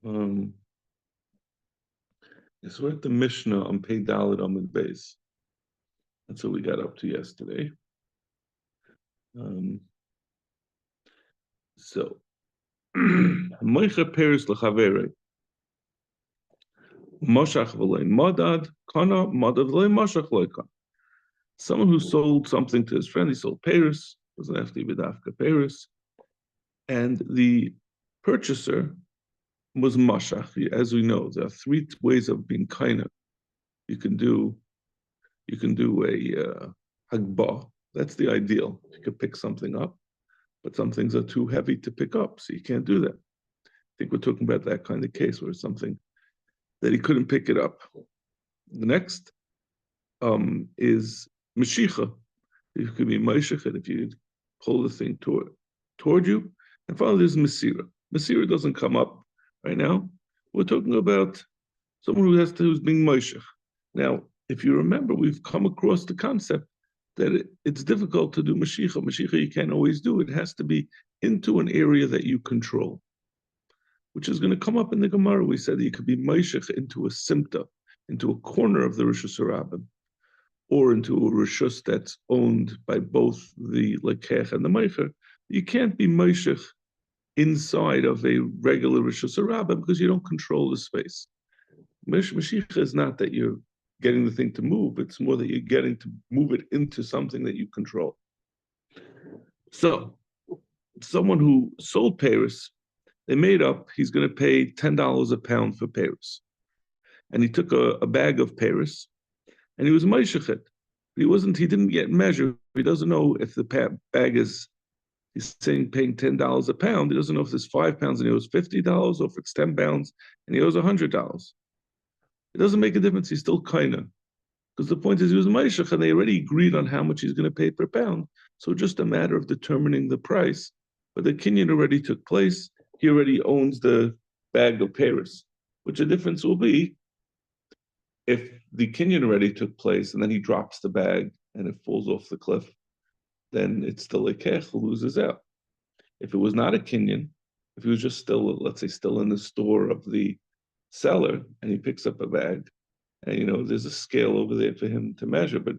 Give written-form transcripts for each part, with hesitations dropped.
Um, yes, we're at the Mishnah on Pei Dalet Amud Beis. That's what we got up to yesterday. So, Moicha Peres L'Chavere, Moshach V'lei Madad, Kana Madad V'lei Moshach Loika. Someone who sold something to his friend, he sold Peres, doesn't have to be Dafka Peres, and the purchaser was Mashach. As we know, there are three ways of being kaina. You can do a hagbah. That's the ideal. You could pick something up, but some things are too heavy to pick up, so you can't do that. I think we're talking about that kind of case where it's something that he couldn't pick it up. The next is Mashicha. You could be Maishach, if you pull the thing toward you. And finally, there's Masira. Masira doesn't come up right now. We're talking about someone who's being Maishach. Now, if you remember, we've come across the concept that it's difficult to do Mashicha. Mashicha you can't always do. It has to be into an area that you control, which is going to come up in the Gemara. We said that you could be Maishach into a simta, into a corner of the Rishus Harabim, or into a Rishus that's owned by both the Lekech and the Meicher. You can't be Maishach inside of a regular Rishus Harabim because you don't control the space. Mashiach is not that you're getting the thing to move, it's more that you're getting to move it into something that you control. So, someone who sold Paris, they made up, he's going to pay $10 a pound for Paris. And he took a bag of Paris, and he was Maishachet. He didn't yet measure. He doesn't know if the bag he's saying paying $10 a pound. He doesn't know if there's 5 pounds and he owes $50, or if it's 10 pounds and he owes $100. It doesn't make a difference. He's still kaina. Because the point is he was Maishach and they already agreed on how much he's going to pay per pound. So just a matter of determining the price. But the kinyan already took place. He already owns the bag of Paris, which the difference will be if the kinyan already took place and then he drops the bag and it falls off the cliff, then it's the lekech who loses out. If it was not a kinyan, if he was just still, let's say, still in the store of the seller and he picks up a bag, and there's a scale over there for him to measure, but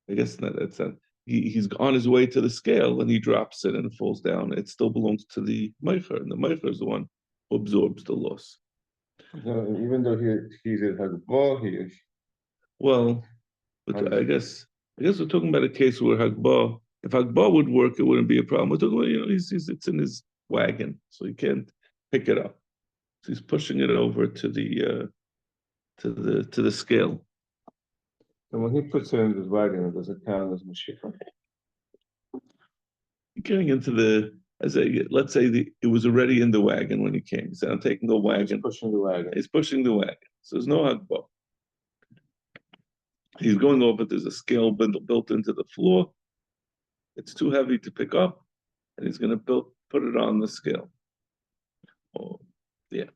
I guess that's not. He's on his way to the scale and he drops it and it falls down. It still belongs to the meicher, and the meicher is the one who absorbs the loss. So even though he's at Hagbah, well, but I guess we're talking about a case where Hagbah, if Hagbah would work, it wouldn't be a problem. We're talking about, it's in his wagon, so he can't pick it up. So he's pushing it over to the scale. And when he puts it in his wagon, it doesn't count as Mashiach. Getting into let's say it was already in the wagon when he came. He said, I'm taking the wagon. He's pushing the wagon. He's pushing the wagon. So there's no Hagbah. He's going over, there's a scale built into the floor. It's too heavy to pick up, and he's going to put it on the scale. Oh, yeah.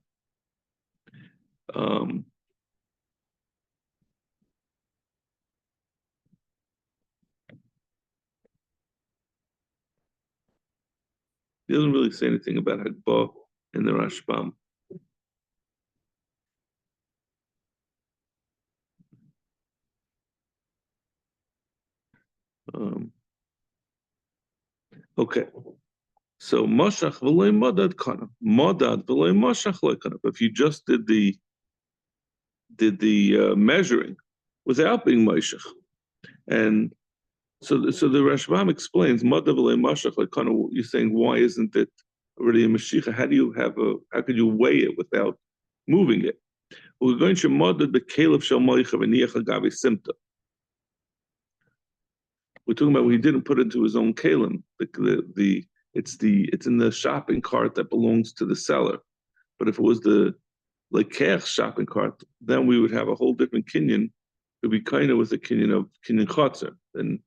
He doesn't really say anything about Hagbah in the Rashbam. Okay. So Mashach v'loy Madad kana. Madad v'loy Mashach loy kana. If you just did the measuring without being Mashach, and so the Rashbam explains Madad v'loy Mashach loy kana. You're saying, why isn't it already a Mashiach? How could you weigh it without moving it? We're going to Madad b'kelev shel Moicha v'niach agavi simta. We're talking about when he didn't put it into his own kalim. It's in the shopping cart that belongs to the seller. But if it was the lekech shopping cart, then we would have a whole different kinyan. It would be kind of with a kinyan of kinyan chotzer. And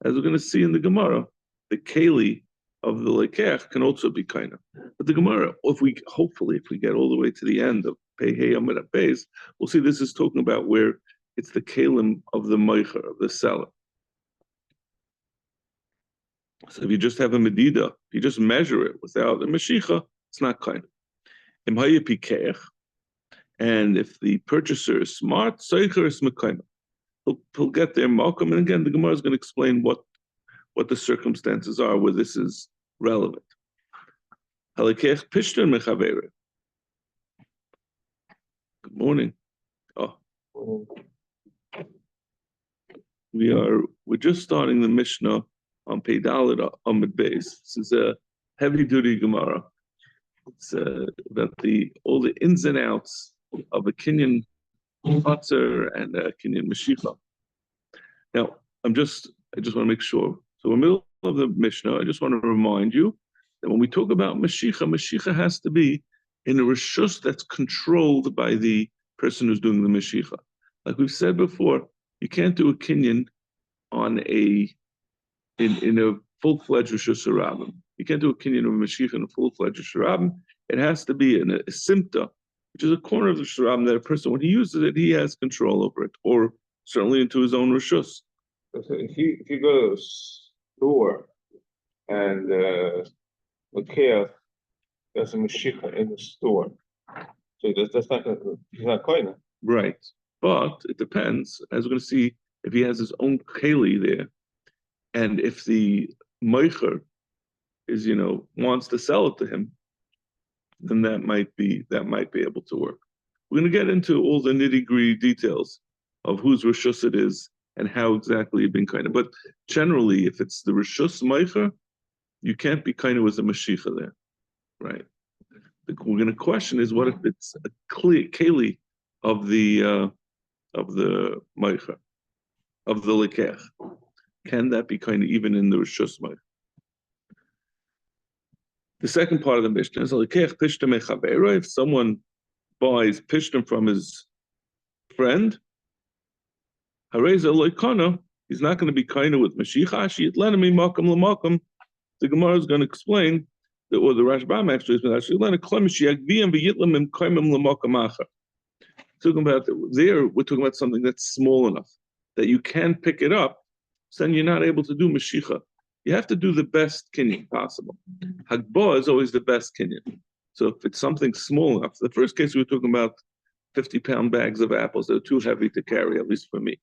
as we're going to see in the Gemara, the keli of the lekech can also be kind of. But the Gemara, if we get all the way to the end of Pei Hey Amud Beis, we'll see this is talking about where it's the kalim of the meicher, of the seller. So if you just have a medida, if you just measure it without a mashicha, it's not kind. Im hayipikech, and if the purchaser is smart, soicher is mekayim. He'll get their malkum, and again, the Gemara is going to explain what the circumstances are where this is relevant. Halakech pishter mechavere. Good morning. Oh, we're just starting the Mishnah on Peidalit Amud Beis. This is a heavy-duty Gemara. It's about all the ins and outs of a Kinyan Matzah and a Kinyan Mashicha. Now, I just want to make sure. So, in the middle of the Mishnah, I just want to remind you that when we talk about Mashicha has to be in a reshus that's controlled by the person who's doing the Mashicha. Like we've said before, you can't do a Kinyan in a full-fledged reshus harabim. You can't do a Kinyan of a Mashicha in a full-fledged reshus harabim. It has to be in a simta, which is a corner of the reshus harabim that a person, when he uses it, he has control over it, or certainly into his own reshus. So if you go to a store and okay, there's a Mashiach in the store, so that's not he's not koina. Right, but it depends. As we're going to see, if he has his own keli there, and if the meicher is wants to sell it to him, then that might be able to work. We're going to get into all the nitty-gritty details of whose reshus it is and how exactly you've been kind of. But generally, if it's the reshus meicher, you can't be kind of as a mashicha there, right? We're going to question is what if it's a keli of the meicher, of the lekech? Can that be kind of even in the reshus meicher? The second part of the Mishnah is lekech pishtem echavera. If someone buys pishtem from his friend, hareza loikana, he's not going to be kind of with mashicha. Sheyitlenami makam l'makam. The Gemara is going to explain that, or the Rashbam actually is going to actually learn a klemish yagviyam v'yitlamim kaimim l'makam acher. Talking about there, we're talking about something that's small enough that you can pick it up. So then you're not able to do mashicha. You have to do the best kinyan possible. Hagbah is always the best kinyan. So if it's something small enough, the first case we were talking about 50-pound bags of apples that are too heavy to carry, at least for me.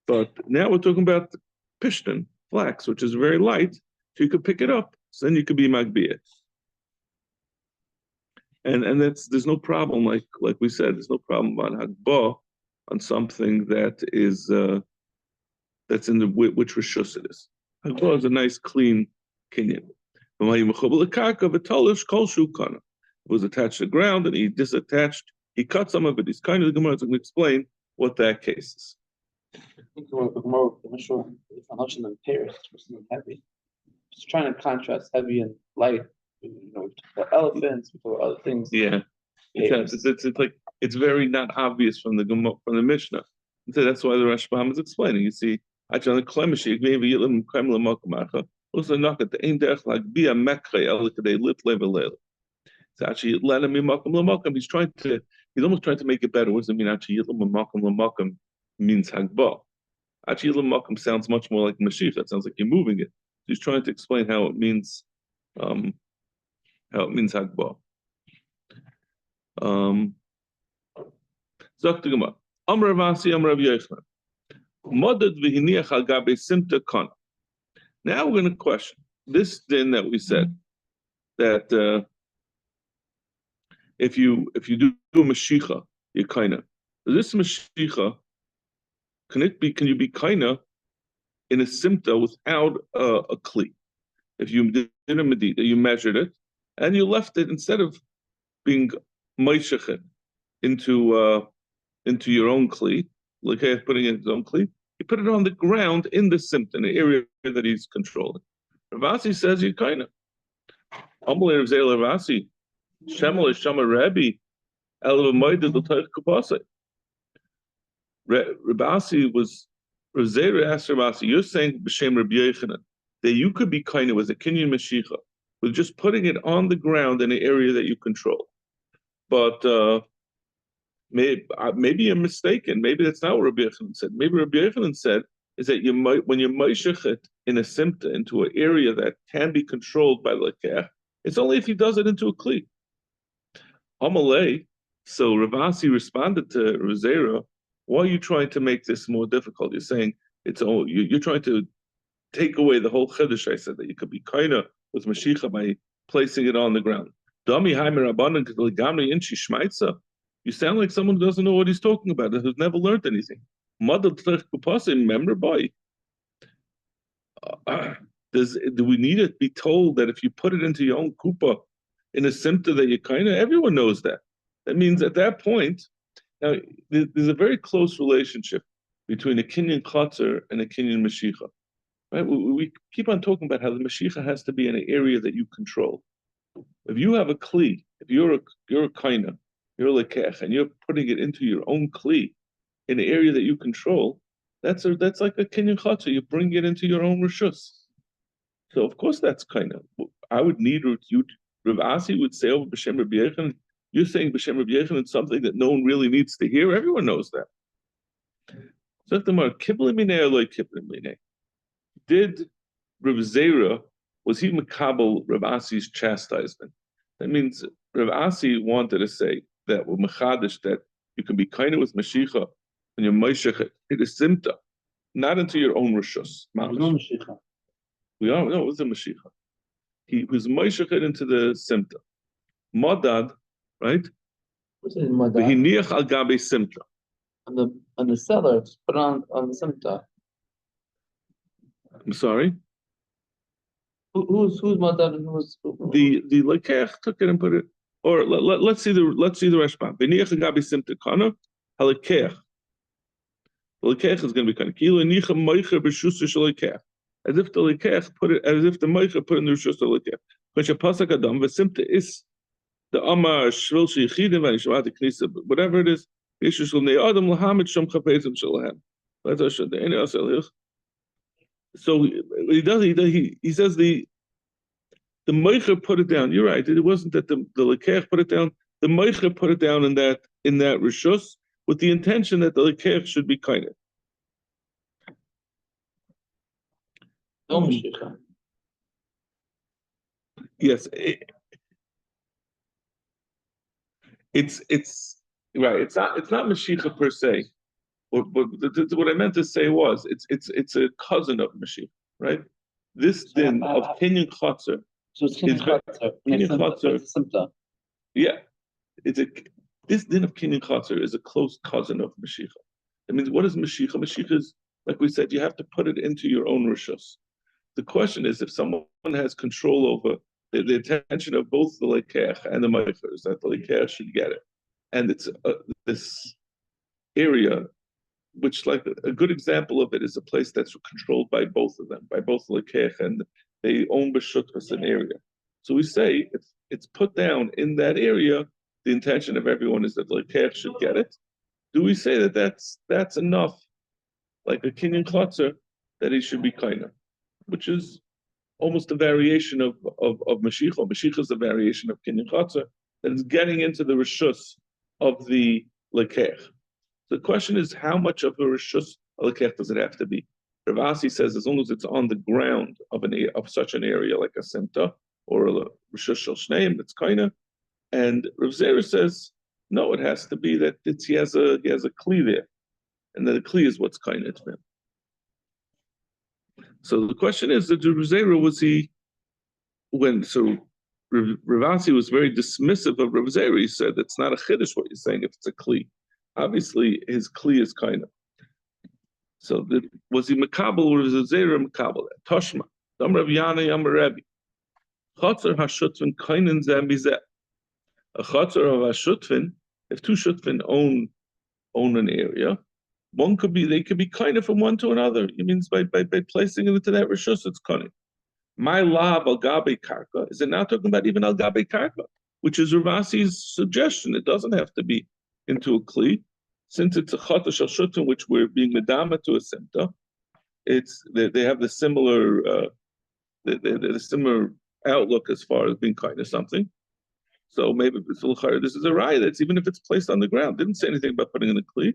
But now we're talking about pishtan, flax, which is very light, so you could pick it up. So then you could be magbiyah. And there's no problem, like we said, there's no problem on hagbah, on something that is that's in the which reshus it is. Hagbah is a nice clean kinyan. It was attached to the ground and he disattached. He cut some of it. He's kind of the Gemara is going to explain what that case is. I think the initial explanation of Paris was heavy. Just trying to contrast heavy and light. We talk about elephants, we talk about other things. Yeah, it's like it's very not obvious from the Mishnah. So that's why the Rashbam is explaining. You see, actually, the klemishi maybe also knock at the aim derech like be a mekre elikadei lit level. It's actually he's almost trying to make it better. What does it mean? Actually, yitlam means hagbah. Actually, yitlam sounds much more like mashiach. That sounds like you're moving it. He's trying to explain how it means hagbah. Zok the Gemara. Amar Ravasi, Amar Rav Yochanan. Modad v'hiniach al gabe simta kana. Now we're going to question this din that we said that if you do a mashicha, you're kaina. This mashicha can you be kaina in a simta without a kli? If you did a medida, you measured it and you left it instead of being meishachet into your own kli, like putting it in his own kli, you put it on the ground in the simta, in the area that he's controlling. Ravasi says you kind of. Amalei Rav Zeh Ravasi, Shemal Shama Rebbe, Elav Moeded L'Toich Kapasei. Ravasi was Rav Zeh asked Ravasi, you're saying b'shem Rabbi Yochanan that you could be kind of as a kinyan mashicha with just putting it on the ground in an area that you control, but maybe you're mistaken. Maybe that's not what Rabbi Yochanan said. Maybe Rabbi Yochanan said is that when you meishachet in a simta into an area that can be controlled by lekech, it's only if he does it into a kli. Amalei. So Ravasi responded to Razera, why are you trying to make this more difficult? You're saying you're trying to take away the whole chiddush. I said that you could be kinda with Mashiach by placing it on the ground. Dami Haimer Abanan Gamri Inchi Shmaitza. You sound like someone who doesn't know what he's talking about, who's never learned anything. Mother remember by. Do we need to be told that if you put it into your own kupa in a simta that you kind of, everyone knows that. That means at that point, now there's a very close relationship between a Kenyan Khatzer and a Kenyan Mashiach. Right? We keep on talking about how the Mashiach has to be in an area that you control. If you have a kli, if you're a kaina, you're a lekech, and you're putting it into your own kli in an area that you control, that's like a Kenyan Khatzer. You bring it into your own rishus. So of course that's kind of. I would need you. Rav Asi would say over b'shem Rabbi Yechon. You're saying b'shem Rabbi Yechon is something that no one really needs to hear. Everyone knows that. So if the mar kiblim minei or loy kiblim minei, did Rav Zera, was he makabel Rav Asi's chastisement? That means Rav Asi wanted to say that with mechadish that you can be kind of with Mashiach and your Moshe it is simta, not into your own rishus. No Mashiach. We are no, it was a Mashiach. He was Moshe into the simta. Madad, right? What's it, Madad? V'hiniach al gabe simta. On the seller, put on the simta. I'm sorry. Who's Madad and who's The lekech took it and put it. Or let's see the Rashbam. V'hiniach al gabe simta kana halekech. The lekech is going to be kind of kilo nicha moicher b'shus shalekech. As if the lekech put it, as if the moicher put it in the rishus lekech. When she pasuk adam v'simta is the amar shvil sheyichidim v'nishvat knisa, whatever it is. So he does. He says the Meicher put it down. You're right. It wasn't that the Lekech put it down. The Meicher put it down in that rishus with the intention that the Lekech should be kind of. no Mashiach? Yes, it's right. It's not Mashiach per se. But what I meant to say was it's a cousin of Mashiach, right? This din of Kenyan Chotzer. So it's Kenyan Chotzer. Simta. Yeah, this din of Kenyan Chotzer is a close cousin of Mashiach. That means what is Mashiach? Mashiach is, like we said, you have to put it into your own rishus. The question is if someone has control over the attention of both the lekech and the meichers, that the lekech should get it, and it's this area, which like a good example of it is a place that's controlled by both of them, by both lekech, and they own b'shutras an area. So we say if it's put down in that area, the intention of everyone is that lekech should get it. Do we say that that's enough, like a Kenyan klotzer, that he should be kinder, which is almost a variation of Mashiach. Mashiach is a variation of Kenyan klotzer that is getting into the rishus of the lekech. The question is, how much of a rishus lekech does it have to be? Rav Asi says as long as it's on the ground of such an area like a simta or a rishus shel shneim, that's kinda. And Rav Zera says no, it has to be that he has a kli there, and then the kli is what's kinda to him. So the question is that Rav Zera was he when so. Rav Asi was very dismissive of Rav Zera. He said it's not a chiddush what you're saying if it's a kli. Obviously, his kli is kind of. So was he makabel or was it Zera makabel? Toshma, Dam Rav Yana Yam Rebbe. Chatzar hashutvin kainen zeh. A chatzar of hashutvin, if two shutvin own an area, they could be kind of from one to another. It means by placing it into that rishus, it's kind of. My lab al gabe karka is it now talking about even al gabe karka, which is Rav Asi's suggestion. It doesn't have to be into a kli, since it's a chata shel shutim, which we're being medama to a simta. They have the similar the similar outlook as far as being kind of something. So maybe this is a raya that's even if it's placed on the ground. Didn't say anything about putting in a kli.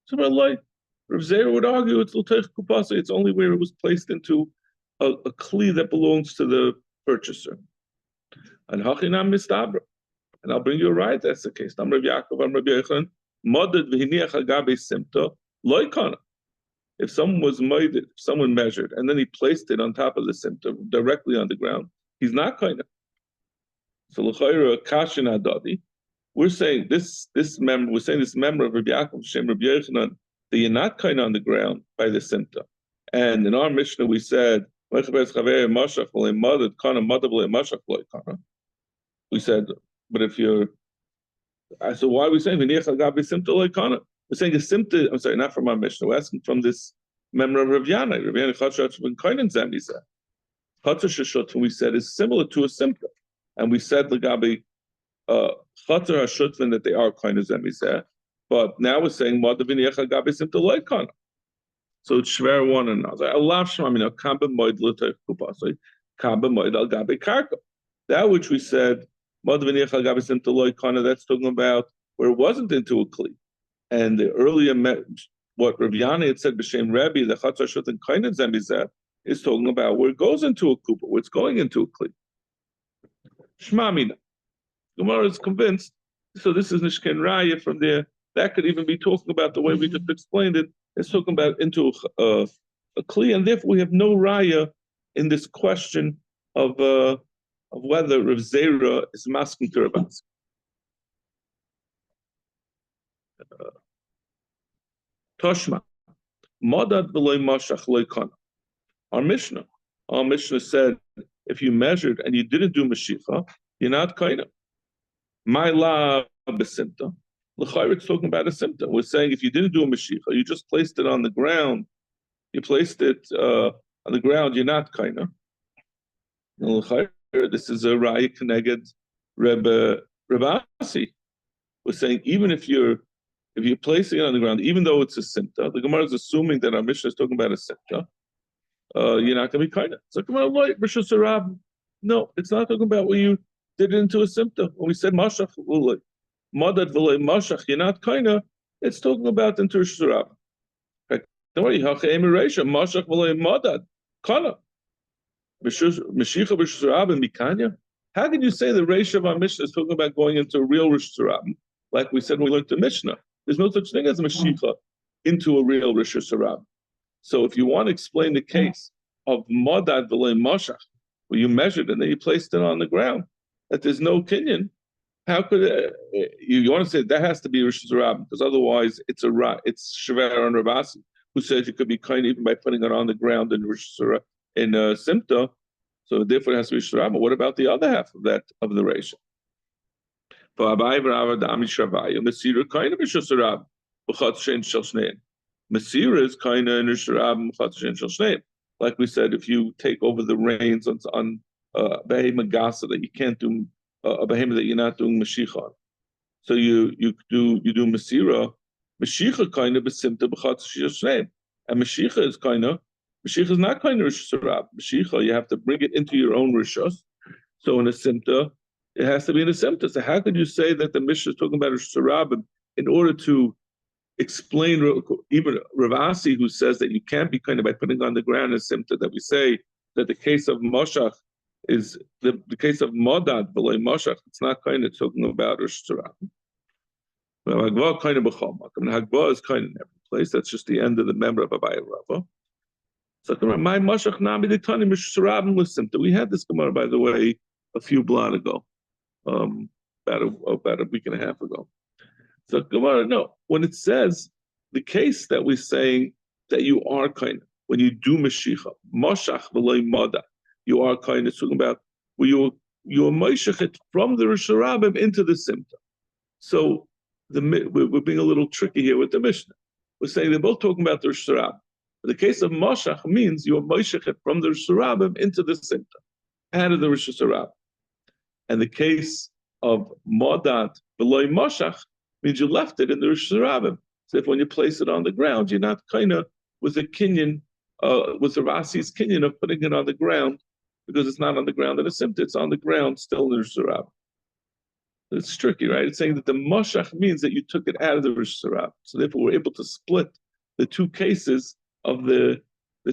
So Rav Zera would argue it's l'teich kupasa. It's only where it was placed into a kli that belongs to the purchaser. And hachinam mistabra. And I'll bring you a right. That's the case. I'm Rabbi Yaakov, I'm Rabbi Yochanan. Moded v'hiniach agabe simta loikana. If someone was made, if someone measured, and then he placed it on top of the simta directly on the ground, he's not kind of. So l'chayra kashin adadi. We're saying this member. We're saying this member of Rabbi Yaakov Shem Rabbi Yochanan that you're not kind of on the ground by the simta. And in our Mishnah we said we said, but if you're, so why are we saying we're saying a simta? I'm sorry, not from our Mishnah. We're asking from this member of Rav Yana. Rav Yana Chatzah Kainin Zem. He said Chatzah Sheshut. We said is similar to a simta, and we said Lagabi Chatzah Hashutvin that they are kind of Zem. He said, but now we're saying Madaviniach Agabi Simta Loikana. So it's shver one another. Allah Shmamina Kamba Moed Lutai Kupasoi Kamba Moed Al Gabi Karka. That which we said Madaviniach Agabi Simta Loikana. That's talking about where it wasn't into a kli. And the earlier what Rav Yana had said b'shem Rebbe, the Chatzah Shut and Kainin Zemizeh, is talking about where it goes into a kupa, where it's going into a kli. Shmamina. Gemara is convinced. So this is Nishken Raya from there. That could even be talking about the way we just explained it. It's talking about into a kli, and therefore we have no raya in this question of whether Rav Zera is masking to Rabbas. Toshma, Modad v'loy mashach loy kana. Our Mishnah said if you measured and you didn't do mashicha, you're not kaina. My la besimta. L'chayr, it's talking about a simta. We're saying if you didn't do a mashicha, you just placed it on the ground. You placed it on the ground. You're not kaina. L'chayr, this is a raya connected Rebasi. We're saying even if you're placing it on the ground, even though it's a simta, the Gemara is assuming that our Mishnah is talking about a simta. You're not going to be kaina. So Gemara, Rishus Harab. No, it's not talking about when you did it into a simta. When we said mashach, Madad v'lei mashach, you're not kaina. It's talking about into Rishus Harab. Don't worry, ha'cheim reisha mashach v'lei madad kana. Mashicha Rishus Harab and mikanya. How can you say the reisha of our Mishnah is talking about going into a real Rishus Harab? Like we said when we learned the Mishnah, there's no such thing as a mashicha into a real Rishus Harab. So if you want to explain the case of Madad v'lei mashach, where you measured and then you placed it on the ground, that there's no kinyan, how could you want to say that has to be Rishus Harab? Because otherwise it's Shavar and Ravasi who says you could be kind even by putting it on the ground in Rishus Harab in Simta. So therefore it has to be Rishus Harab. What about the other half of that of the ratio? Masira kind of Rishus Harab. Masira is kind of Rishus Harab. Like we said, if you take over the reins on Behema Gasa that you can't do a Behema that you're not doing Mashiach on, so you do Masira. Mashiach kind of besimta b'chatz shneim, and Mashiach is not kind of Rishus Harab. Mashiach, you have to bring it into your own Rishus. So in a simta, it has to be in a simta. So how could you say that the Mishnah is talking about Rishus Harab in order to explain even Ravasi, who says that you can't be kind of by putting on the ground a simta, that we say that the case of Moshach is the case of Modad below Moshach, it's not kind of talking about Rishus Harab. Well, Hagba kind of b'chol makom. Hagba is kind of in every place. That's just the end of the member of Abaye Rava. So my Moshach nami the tani Rishus Harab simta. We had this Gemara, by the way, a few blot ago, about a week and a half ago. So Gemara, no, when it says the case that we're saying that you are kind of, when you do Mashiach, Moshach v'loi Moda, you are kind of talking about where you're Moshach from the Rishus Harab into the Simta. So we're being a little tricky here with the Mishnah. We're saying they're both talking about the Rishus Harab. The case of Moshach means you're Moshach from the Rishus Harab into the Simta, out of the Rishus Harab. And the case of Modat v'loi Moshach means you left it in the Rishus Harab. So if when you place it on the ground, you're not kind of with a kinyan, with the Rasi's kinyan of putting it on the ground, because it's not on the ground in a simta, it's on the ground still in the Rishus Harab. It's tricky, right? It's saying that the Moshach means that you took it out of the Rishus Harab. So therefore we're able to split the two cases of the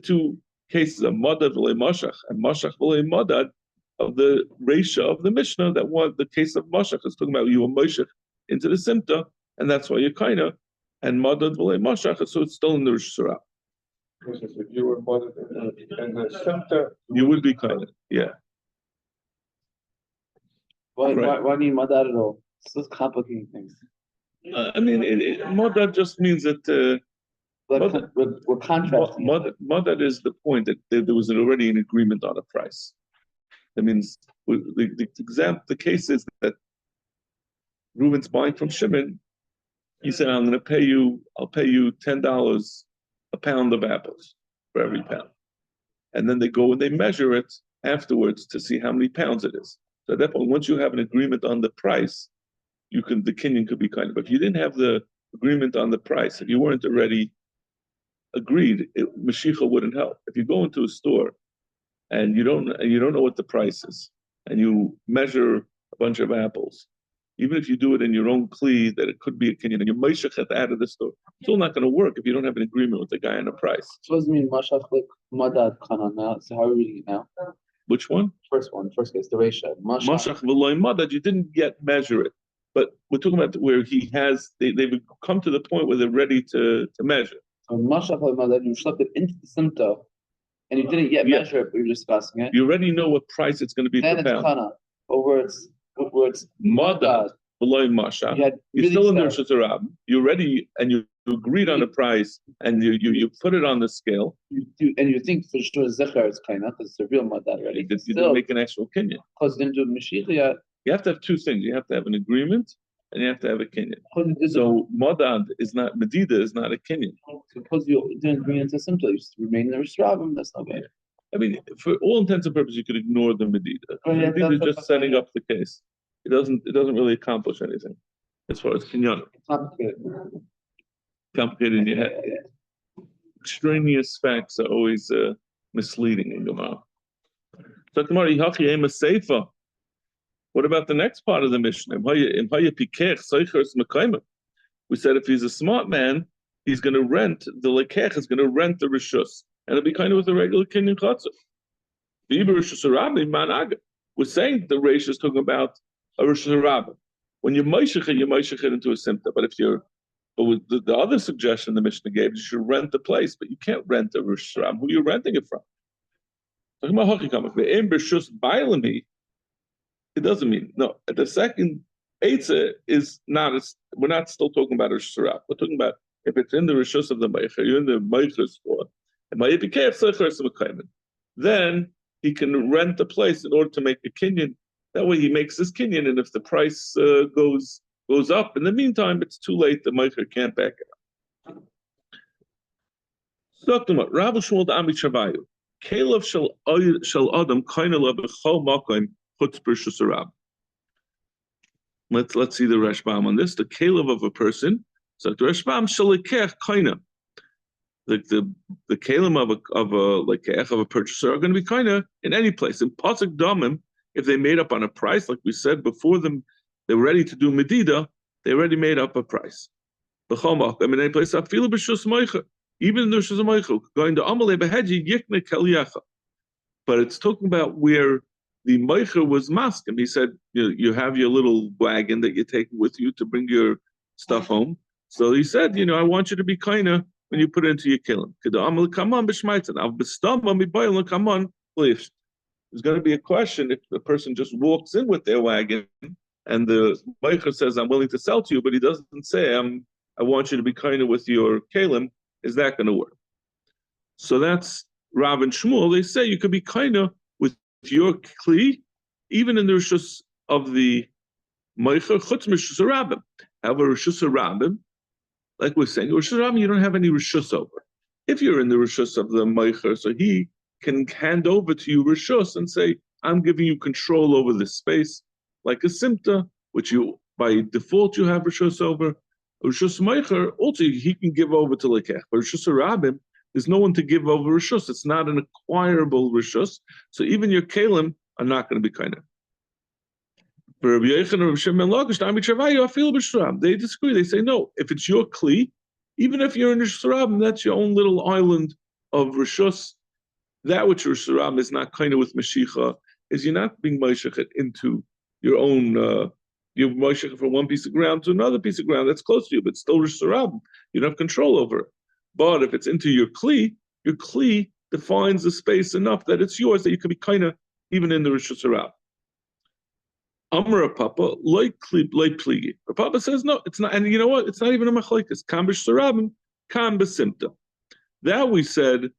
two cases of Modad v'lei Moshach and Moshach v'lei Modad of the Reisha of the Mishnah that was the case of Mashach is talking about you were Moshech into the Simta, and that's why you're kind of, and Madad V'lei Mashach, so it's still in the Rosh Hashanah. If you were modded in the center, You would be kind of, yeah. Why need madad at all? It's just complicating things. I mean, Madad just means that We're contrasting. Madad is the point that there was already an agreement on a price. That means the case is that Reuben's buying from Shimon. He said, I'll pay you $10 a pound of apples for every pound. And then they go and they measure it afterwards to see how many pounds it is. So at that point, once you have an agreement on the price, the kinyan could be kind of. But if you didn't have the agreement on the price, if you weren't already agreed, Mashiach wouldn't help. If you go into a store and you don't know what the price is, and you measure a bunch of apples, even if you do it in your own kli, that it could be a kinyan, and you meishach it out of the store, it's still not going to work if you don't have an agreement with the guy on the price. So what does it mean, Mashach, like madad kana now? So how are we reading it now? Which one? First case, the Reisha. Mashach v'loy madad, you didn't yet measure it. But we're talking about where they've come to the point where they're ready to measure. So Mashach madad, you schlepped it into the simta, and you didn't yet measure it, but you're discussing it. You already know what price it's going to be per pound. Kana, but where it's madad v'loy mashach. You're still in the Rosh Hashanah. You're ready, and you agreed on a price, and you put it on the scale. And you think for sure Zechar is kind of because it's a real madad already. You didn't make an actual kinyan. Because you didn't do Mashiach yet. You have to have two things. You have to have an agreement, and you have to have a kinyan. So madad is not, medida is not a kinyan. Suppose you didn't bring it into simple, you just remain in the Rishrabim, that's not bad. I mean, for all intents and purposes, you could ignore the medida. Medida is just setting up the case. It doesn't really accomplish anything as far as kinyan. Complicated in your head. Extraneous facts are always misleading in Gemara. So tomorrow, what about the next part of the Mishnah? We said if he's a smart man, he's going to rent the lekech, is going to rent the rishus, and it'll be kind of with a regular kinyan chatzah. We're saying the Reish is talking about a rishus harabim. When you meishach it into a simta. But with the other suggestion the Mishnah gave, you should rent the place, but you can't rent a rishus harabim. Who are you renting it from? It doesn't mean no. The second eitzah is not. We're not still talking about a rishus harabim. We're talking about if it's in the rishus of the meicher, you're in the meicher store, then he can rent the place in order to make a kinyan. That way he makes his kinyan, and if the price goes up, in the meantime, it's too late. The meicher can't back it up. Rabbi Shmuel Ami Chavayu, Kalev shel Adam kainala b'chol makom chutz b'rishus harabim. Let's see the Rashbam on this. The Kalev of a person. So the Rashbam shalekech kaina. The kalim of a purchaser are going to be kaina in any place. In pasuk damim, if they made up on a price, like we said before them, they were ready to do medida. They already made up a price. B'chol in any place, afilu b'shus meicha, even in the shus meicha, going to amalei beheji yikne keliyacha. But it's talking about where the meicha was maskim. He said, you have your little wagon that you take with you to bring your stuff home. So he said, I want you to be kaina when you put it into your kilim. There's going to be a question if the person just walks in with their wagon and the meicher says, I'm willing to sell to you, but he doesn't say, I want you to be kind of with your kalim. Is that going to work? So that's Rav and Shmuel. They say you could be kind of with your kli, even in the rishus of the meicher, chutz mishus harabim. However, rishus harabim, like we're saying, rishus harabim, you don't have any rishus over. If you're in the rishus of the meicher, so he can hand over to you rishus and say, I'm giving you control over this space, like a simta, which you by default you have rishus over. Rishus meicher, also he can give over to lekech, but rishus harabim, there's no one to give over rishus. It's not an acquirable rishus, so even your kalim are not going to be kind of. For Rabbi Yochanan and Rabbi Shimon Lakish, they disagree. They say no. If it's your kli, even if you're in rishus harabim, that's your own little island of rishus. That which rishus harabim is not kind of with Mashiach. is you're not being moishechet into your own. You're moishechet from one piece of ground to another piece of ground that's close to you, but still Rosh Hashanah. You don't have control over it. But if it's into your kli defines the space enough that it's yours, that you can be kind of even in the Rosh Hashanah. Amra Papa, like pligi. Papa says no, it's not, and you know what? It's not even a machlekes. Kam b'sharabim, kam b'simta. That we said,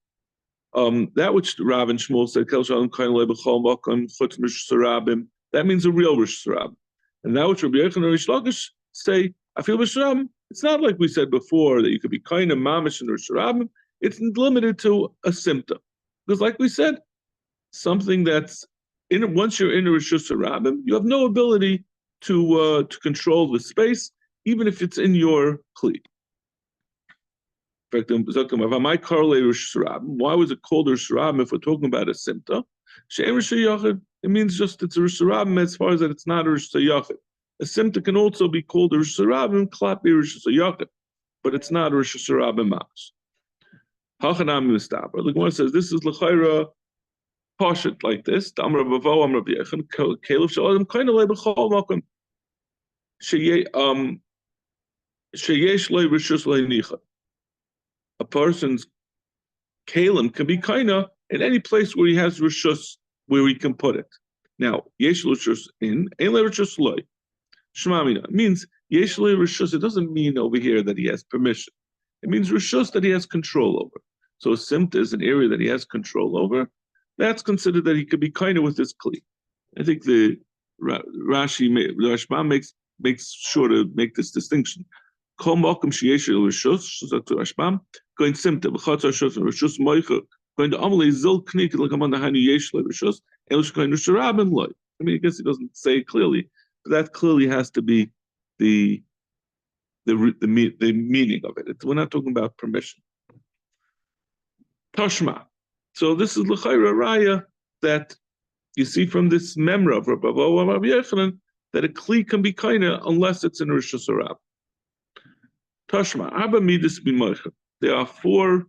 that which Rav and Shmuel said, Kel Shalom Kain Le B'chol Makom Chutz Rosh Hashanah. That means a real Rosh Hashanah. And that which Rabbi Yochanan and Rish Lakish say, I feel Rosh Hashanah. It's not like we said before that you could be kind of mamish in Rosh Hashanah. It's limited to a simta, because like we said, something that's once you're in a Rosh Hashanah, you have no ability to control the space, even if it's in your kli. In fact, why was it called Rosh Hashanah if we're talking about a simta? It means just it's a Rosh Hashanah as far as that it's not a Rosh Hashanah. A simta can also be called a Rosh Hashanah, klap be Rosh Hashanah, but it's not a Rosh Hashanah mash. The Gemara says this is l'chayra pashut like this. Amar Bava, Amar B'yechan, Kelev Shalom kind of like b'chol makom. Sheyesh le rishus leinicha. A person's kalim can be kind of in any place where he has rishus, where he can put it. Now, yesh rishus in, ein le rishus loy. Shmamina means yesh le rishus. It doesn't mean over here that he has permission. It means rishus that he has control over. So a simta is an area that he has control over. That's considered that he could be kind of with his kli. I think the Rashba makes sure to make this distinction. Kol makom sheyesh rishus to Rashbam going simta b'chatzar rishus moicha going to amalei zil knik l'kaman dahanu yesh rishus elish going to sharabim loy. I mean, I guess he doesn't say it clearly, but that clearly has to be the meaning of it. We're not talking about permission. Tashma. So this is l'chayra raya that you see from this memra of Rabbi Yochanan that a kli can be kaina unless it's in Rosh Hashanah. Tashma. Abba midas b'moicha. There are 4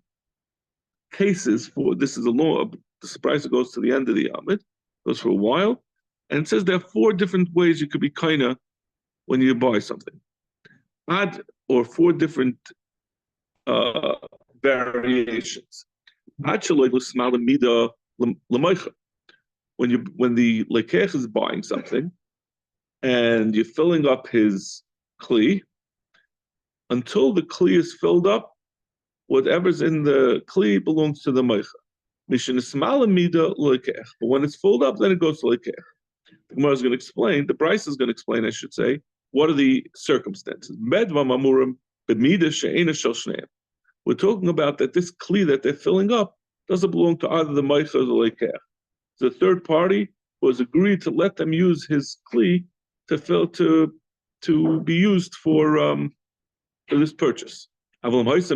cases for this is a law. The surprise that goes to the end of the Amid, goes for a while, and it says there are 4 different ways you could be kaina when you buy something. Ad or 4 different variations. When the lekech is buying something and you're filling up his kli, until the kli is filled up, whatever's in the kli belongs to the meicha. But when it's filled up, then it goes to lekech. The Gemara is going to explain, the Bryce is going to explain, I should say, what are the circumstances. We're talking about that this kli that they're filling up doesn't belong to either the meicha or the lekech. The third party who has agreed to let them use his kli to be used for this purchase. But if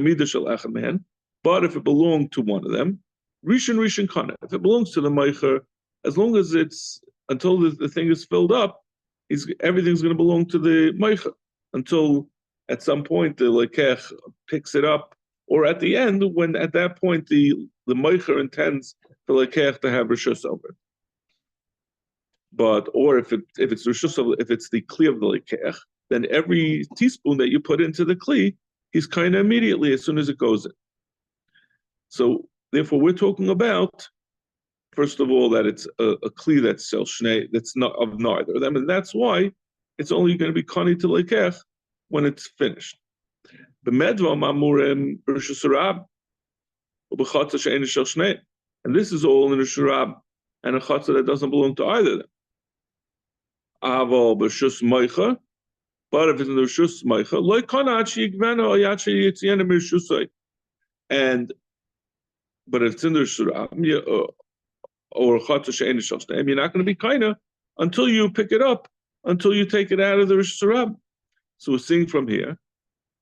it belonged to one of them, rishon kana. If it belongs to the meicha, as long as it's until the thing is filled up, everything's going to belong to the meicha until at some point the lekech picks it up. Or at the end, when at that point the meicher intends the lekech to have rishus over it. But or if it's rishus, if it's the kli of the lekech, then every teaspoon that you put into the kli, he's kind of immediately as soon as it goes in. So therefore, we're talking about first of all that it's a kli that's sel shnei, that's not of neither of them, and that's why it's only going to be kani to lekech when it's finished. And this is all in a shurab and a chatzah that doesn't belong to either of them. But if it's in the rishus meicha, but if it's in the shurab or chatzah she'ein shel, you're not going to be kaina until you pick it up, until you take it out of the shurab. So we're seeing from here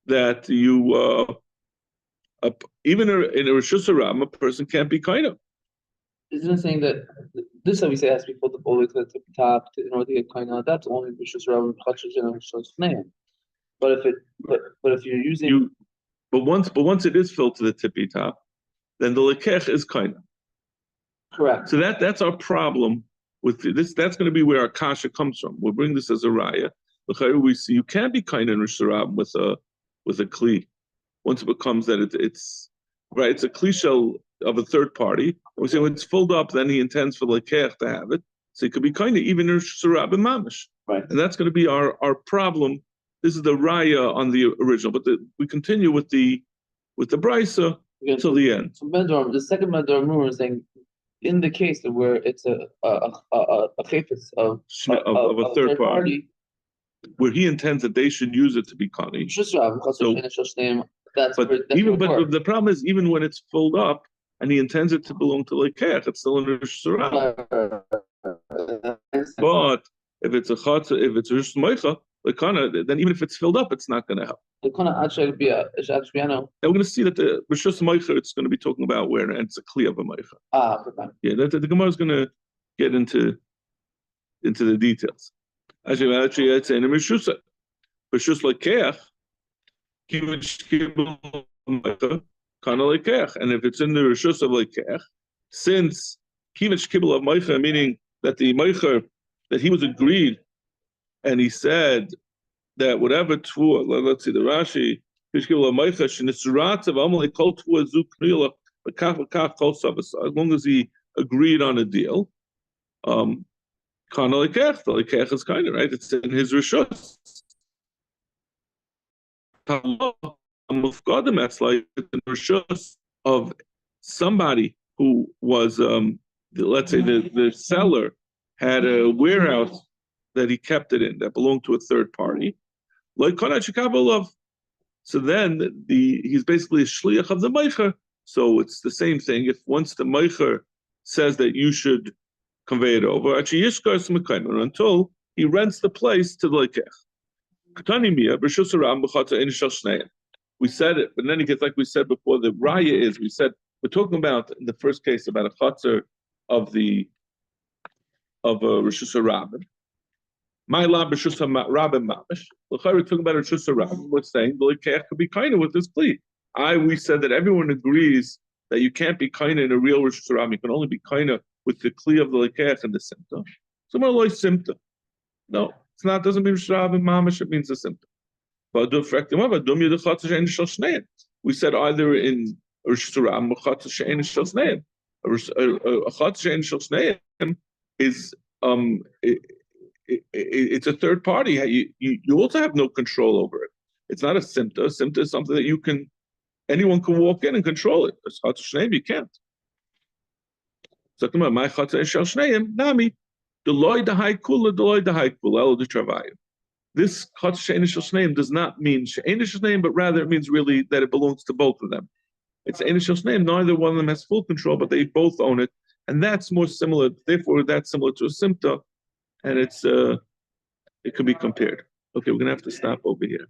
that you even in a Rishus Haram, a person can't be kind of. Isn't it saying that this how we say has to be pulled up all the way to the tippy top in order to get kind of? That's only Rishus Haram, Chachas and Rishus Neim. But if you're using but once it is filled to the tippy top, then the lekech is kind of correct. So that's our problem this, that's going to be where our kasha comes from. We'll bring this as a raya. We see you can be kind in Rosh Hashanah with a kli. Once it becomes that it's right, it's a kli shell of a third party. We say when it's filled up, then he intends for the lekech to have it. So it could be kind of even in Rosh Hashanah and mamish. Right. And that's going to be our problem. This is the raya on the original, but we continue with the brisa till the end. So the second Medor is saying, in the case where it's a chayfetz of a third party, where he intends that they should use it to be kani. But the problem is, even when it's filled up and he intends it to belong to lekech, it's still in Rosh Hashanah. But if it's a chotzer, if it's a Rosh Moicha, then even if it's filled up, it's not going to help. And we're going to see that the Rosh Moicha, it's going to be talking about where it's a kli of a Moicha. Yeah, the Gemara is going to get into the details. Actually, it's in a Rishus lekech, kind of lekech, and if it's in the Rishus of lekech, since kivich kibbul of Moicha, meaning that the Moicha, that he was agreed, and he said that whatever tvua, let's see the Rashi, kivich kibbul of Moicha, shenisurats of amalei kol tvua zu kniyla, bekach bekach kol savas, as long as he agreed on a deal, kind of lekech, the lekech is kind of right. It's in his Rishus. That's like the Rishus of somebody who was, let's say the seller had a warehouse that he kept it in that belonged to a third party. So then he's basically a shliach of the meicher. So it's the same thing. If once the meicher says that you should convey it over, until he rents the place to the lekech. We said it, but then it gets like we said before. The raya is we're talking about in the first case about a chotzer of a Rosh Hashanah. My lab Rosh Hashanah mamish. We're talking about Rosh Hashanah. We're saying the lekech could be kind of with this plea. We said that everyone agrees that you can't be kind in a real Rosh Hashanah. You can only be kind of with the kli of the lekech and the symptom. So more like symptom. No, it's not. Doesn't mean Rosh Hashanah mamish. It means the symptom. We said either in Rosh Hashanah is it's a third party. You also have no control over it. It's not a simta. Simta is something that anyone can walk in and control it. You can't. So come on, my nami deloy dahai kula deloy dahai kula el d'travayim. This Chatz She'ein Shel Shneim does not mean She'ein Shel Shneim, but rather it means really that it belongs to both of them. It's She'ein Shel Shneim, neither one of them has full control, but they both own it, and that's more similar. Therefore, that's similar to a simta, and it can be compared. Okay, we're gonna have to stop over here.